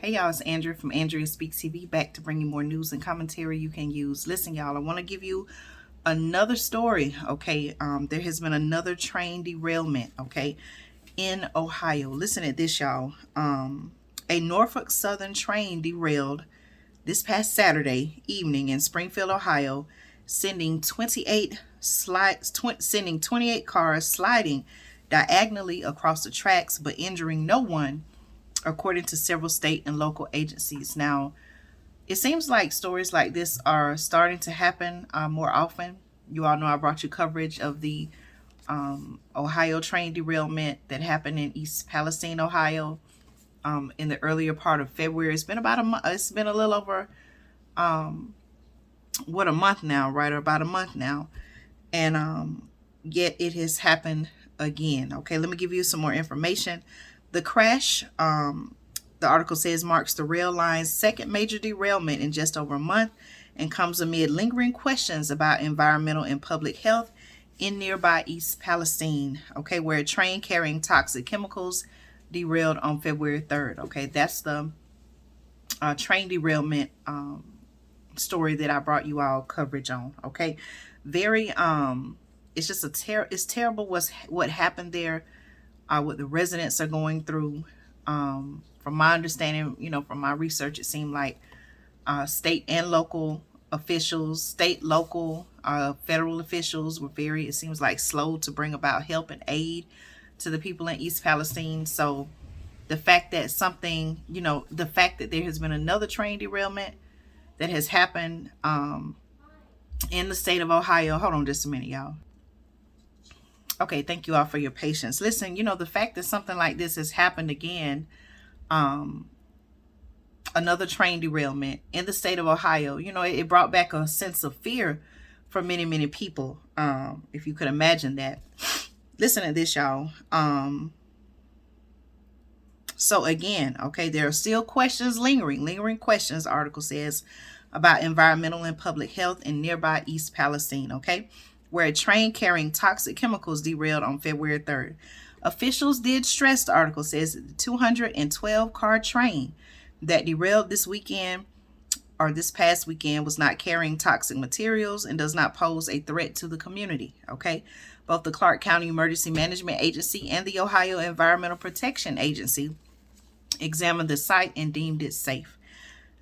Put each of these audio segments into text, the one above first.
Hey y'all, it's Andrea from Andrea Speaks TV, back to bring you more news and commentary you can use. Listen, y'all, I want to give you another story, okay? There has been another train derailment, okay, in Ohio. Listen to this, y'all. A Norfolk Southern train derailed this past Saturday evening in Springfield, Ohio, sending 28 cars sliding diagonally across the tracks, but injuring no one, according to several state and local agencies. Now, it seems like stories like this are starting to happen more often. You all know I brought you coverage of the Ohio train derailment that happened in East Palestine, Ohio, in the earlier part of February. It's been about a month. It's been a little over a month now, right? Or about a month now, and yet it has happened again. Okay, let me give you some more information. The crash, the article says, marks the rail line's second major derailment in just over a month and comes amid lingering questions about environmental and public health in nearby East Palestine, okay, where a train carrying toxic chemicals derailed on February 3rd. Okay, that's the train derailment story that I brought you all coverage on. Okay, very it's just it's terrible what happened there, what the residents are going through. From my understanding, from my research, it seemed like state and local officials, local, federal officials were it seems like, slow to bring about help and aid to the people in East Palestine. So the fact that the fact that there has been another train derailment that has happened in the state of Ohio. Hold on just a minute, y'all. Okay, thank you all for your patience. Listen, the fact that something like this has happened again, another train derailment in the state of Ohio, it brought back a sense of fear for many, many people, if you could imagine that. Listen to this, y'all. So again, okay, there are still questions lingering questions, the article says, about environmental and public health in nearby East Palestine, okay, where a train carrying toxic chemicals derailed on February 3rd. Officials did stress, the article says, that the 212-car train that derailed this past weekend was not carrying toxic materials and does not pose a threat to the community, okay? Both the Clark County Emergency Management Agency and the Ohio Environmental Protection Agency examined the site and deemed it safe.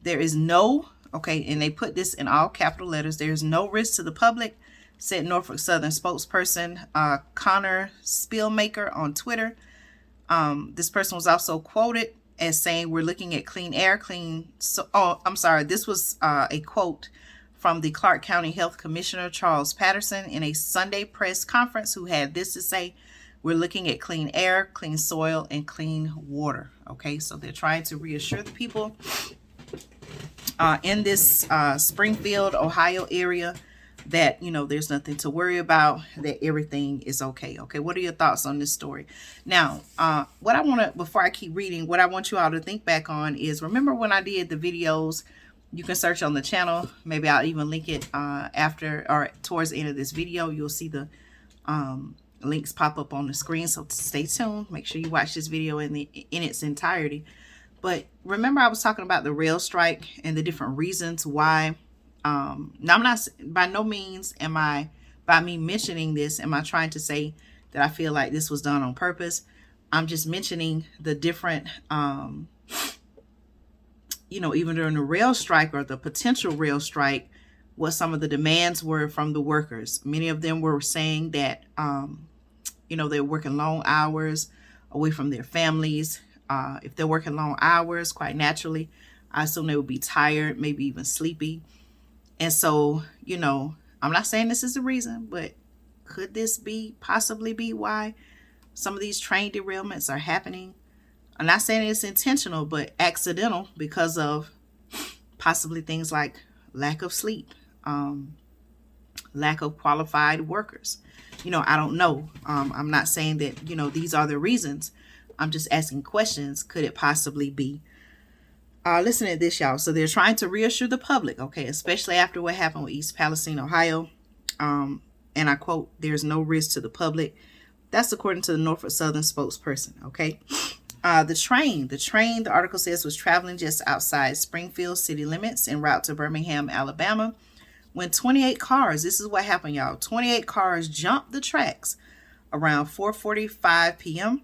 There is no, okay, and they put this in all capital letters, there is no risk to the public, said Norfolk Southern spokesperson Connor Spielmaker on Twitter. This person was also quoted as saying, "We're looking at clean air, this was a quote from the Clark County Health Commissioner Charles Patterson in a Sunday press conference, who had this to say: "We're looking at clean air, clean soil, and clean water." Okay, so they're trying to reassure the people in this Springfield, Ohio area that, there's nothing to worry about, that everything is okay. Okay, what are your thoughts on this story? Now, before I keep reading, what I want you all to think back on is, remember when I did the videos? You can search on the channel. Maybe I'll even link it after or towards the end of this video. You'll see the links pop up on the screen, so stay tuned. Make sure you watch this video in its entirety. But remember, I was talking about the rail strike and the different reasons why. Now, I'm not, by no means by me mentioning this, am I trying to say that I feel like this was done on purpose. I'm just mentioning the different, even during the rail strike or the potential rail strike, what some of the demands were from the workers. Many of them were saying that, they're working long hours away from their families. If they're working long hours, quite naturally, I assume they would be tired, maybe even sleepy. And so, I'm not saying this is the reason, but could this possibly be why some of these train derailments are happening? I'm not saying it's intentional, but accidental, because of possibly things like lack of sleep, lack of qualified workers. I don't know. I'm not saying that, these are the reasons. I'm just asking questions. Could it possibly be? Listen to this, y'all. So they're trying to reassure the public, okay, especially after what happened with East Palestine, Ohio. And I quote, "There's no risk to the public." That's according to the Norfolk Southern spokesperson, okay? The article says, was traveling just outside Springfield city limits en route to Birmingham, Alabama, when 28 cars, this is what happened, y'all, 28 cars jumped the tracks around 4:45 p.m.,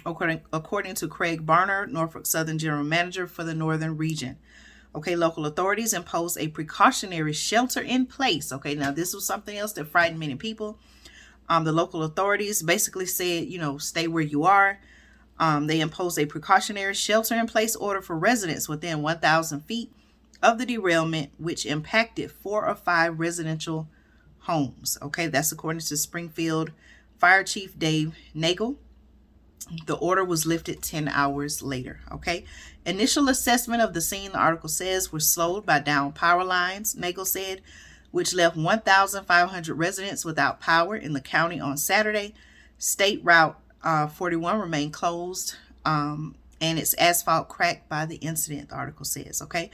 according to Craig Barnard, Norfolk Southern General Manager for the Northern Region. Okay, local authorities imposed a precautionary shelter in place. Okay, now this was something else that frightened many people. The local authorities basically said, stay where you are. They imposed a precautionary shelter in place order for residents within 1,000 feet of the derailment, which impacted 4 or 5 residential homes. Okay, that's according to Springfield Fire Chief Dave Nagel. The order was lifted 10 hours later. Okay, initial assessment of the scene, the article says, was slowed by down power lines, Nagel said, which left 1,500 residents without power in the county on Saturday. State Route 41 remained closed, and its asphalt cracked by the incident, the article says. Okay,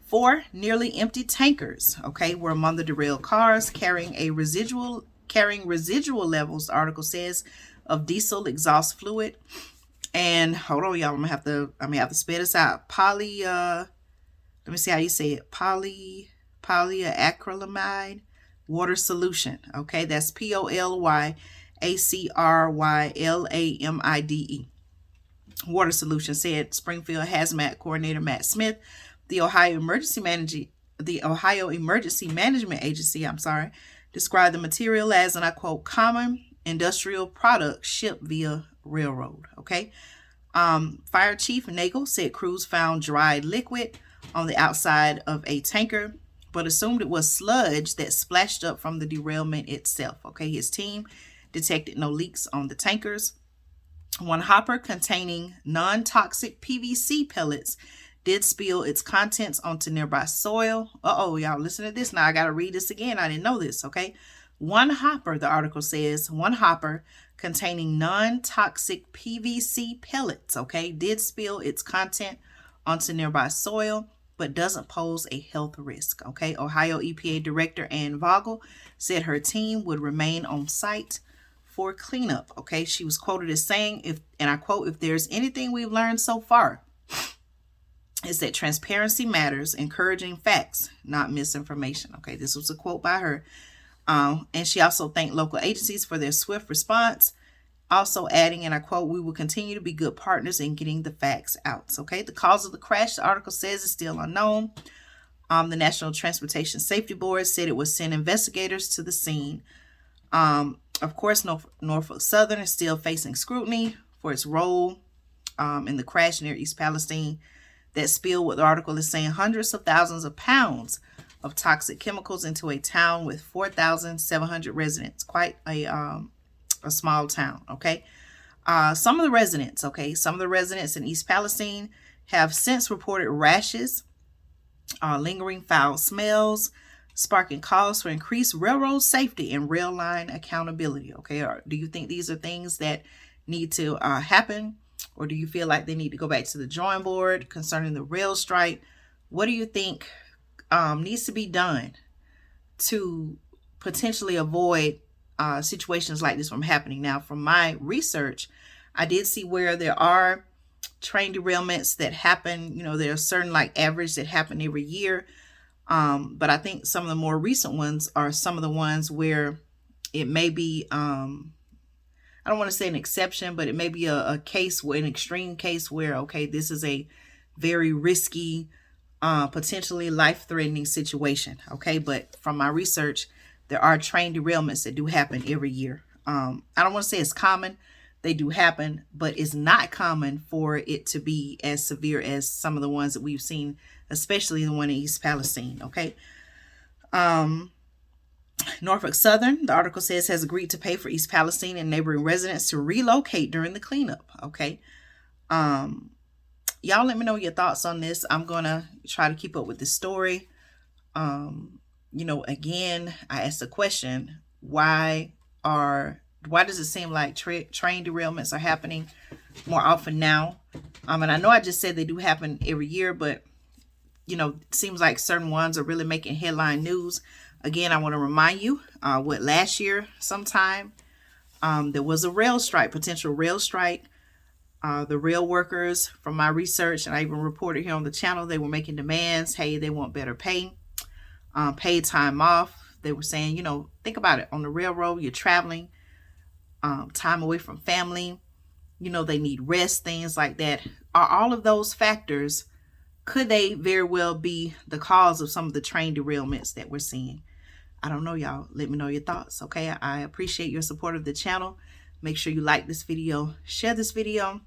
4 nearly empty tankers, okay, were among the derailed cars, carrying residual levels, the article says, of diesel exhaust fluid. And hold on, y'all, I'm gonna have to spell this out. Let me see how you say it. Polyacrylamide water solution. Okay, that's POLYACRYLAMIDE. Water solution, said Springfield Hazmat Coordinator Matt Smith. The Ohio Emergency Management Agency, described the material as, and I quote, common industrial product shipped via railroad. Okay. Fire Chief Nagel said crews found dried liquid on the outside of a tanker, but assumed it was sludge that splashed up from the derailment itself. Okay, his team detected no leaks on the tankers. One hopper containing non-toxic PVC pellets did spill its contents onto nearby soil. Y'all, listen to this now. I got to read this again. I didn't know this, okay? One hopper, the article says, one hopper containing non-toxic PVC pellets, okay, did spill its content onto nearby soil, but doesn't pose a health risk, okay? Ohio EPA Director Ann Vogel said her team would remain on site for cleanup, okay? She was quoted as saying, and I quote, if there's anything we've learned so far, is that transparency matters, encouraging facts, not misinformation, okay? This was a quote by her. And she also thanked local agencies for their swift response, also adding, and I quote, we will continue to be good partners in getting the facts out. Okay, the cause of the crash, the article says, is still unknown. The National Transportation Safety Board said it would send investigators to the scene. Of course, Norfolk Southern is still facing scrutiny for its role in the crash near East Palestine that spilled, what the article is saying, hundreds of thousands of pounds of toxic chemicals into a town with 4,700 residents. Quite a small town, okay? Some of the residents in East Palestine have since reported rashes, lingering foul smells, sparking calls for increased railroad safety and rail line accountability, okay? Or do you think these are things that need to happen? Or do you feel like they need to go back to the drawing board concerning the rail strike? What do you think needs to be done to potentially avoid situations like this from happening? Now, from my research, I did see where there are train derailments that happen. There are certain like average that happen every year. But I think some of the more recent ones are some of the ones where it may be, I don't want to say an exception, but it may be an extreme case where, okay, this is a very risky, potentially life-threatening situation. Okay, but from my research, there are train derailments that do happen every year. I don't want to say it's common. They do happen, but it's not common for it to be as severe as some of the ones that we've seen, especially the one in East Palestine. Okay. Norfolk Southern, the article says, has agreed to pay for East Palestine and neighboring residents to relocate during the cleanup. Okay. Y'all let me know your thoughts on this. I'm going to try to keep up with this story. Again, I asked the question, why does it seem like train derailments are happening more often now? And I know I just said they do happen every year, but it seems like certain ones are really making headline news. Again, I want to remind you, last year sometime, there was a potential rail strike The rail workers, from my research, and I even reported here on the channel, they were making demands. Hey, they want better pay, paid time off. They were saying, think about it. On the railroad, you're traveling, time away from family. They need rest, things like that. Are all of those factors, could they very well be the cause of some of the train derailments that we're seeing? I don't know, y'all. Let me know your thoughts, okay? I appreciate your support of the channel. Make sure you like this video, share this video,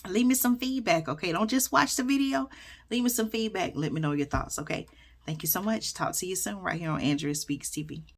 leave me some feedback, okay? Don't just watch the video. Leave me some feedback. Let me know your thoughts, okay? Thank you so much. Talk to you soon right here on Andrea Speaks TV.